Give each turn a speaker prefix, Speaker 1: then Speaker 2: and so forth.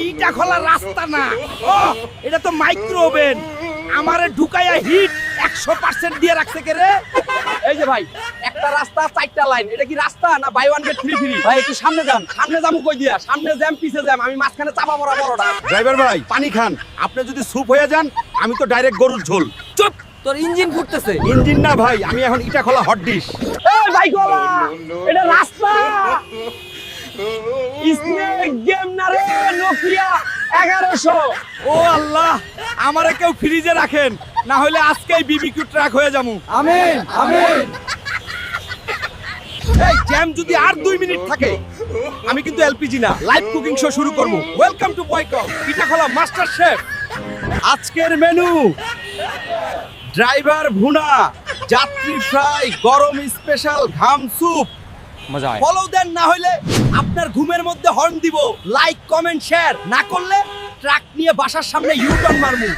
Speaker 1: ইটা খোলা রাস্তা না, ও এটা তো মাইক্রো ওভেন। আমারে ঢুকাইয়া হিট 100% দিয়ে রাখছে কে রে?
Speaker 2: এই যে ভাই, একটা রাস্তা 4টা লাইন, এটা কি রাস্তা না buy one get free free?
Speaker 1: ভাই একটু সামনে যান।
Speaker 2: সামনে যাবো কই দিয়া? সামনে জ্যাম পিছে জ্যাম, আমি মাঝখানে চাপা পড়া বড়টা।
Speaker 1: ড্রাইভার ভাই পানি খান, আপনি যদি স্যুপ হয়ে যান আমি তো ডাইরেক্ট গরুর ঝোল।
Speaker 2: চুপ, তোর ইঞ্জিন ফুটতেছে।
Speaker 1: ইঞ্জিন না ভাই, আমি এখন ইটা খোলা হট ডিশ।
Speaker 2: এই ভাই গোলা, এটা রাস্তা স্নেক গেম না রে, নোকিয়া 1100।
Speaker 1: ও আল্লাহ, আমারে কেউ ফ্রিজে রাখেন, না হলে আজকেই বিবিকিউ ট্রাক হয়ে যামু।
Speaker 2: আমিন আমিন।
Speaker 1: এই জ্যাম যদি আর 2 মিনিট থাকে, আমি কিন্তু এলপিজি না, লাইভ কুকিং শো শুরু করব। ওয়েলকাম টু বয়কল পিঠা খোলা মাস্টার শেফ। আজকের মেনু ড্রাইভার ভুনা, যাত্রী ফ্রাই, গরম স্পেশাল ঘাম স্যুপ।
Speaker 2: মজা হয়।
Speaker 1: ফলো দেন, না হলে আপনার ঘুমের মধ্যে হর্ন দিব। লাইক কমেন্ট শেয়ার না করলে ট্রাক নিয়ে বাসার সামনে ইউ টার্ন মারমু।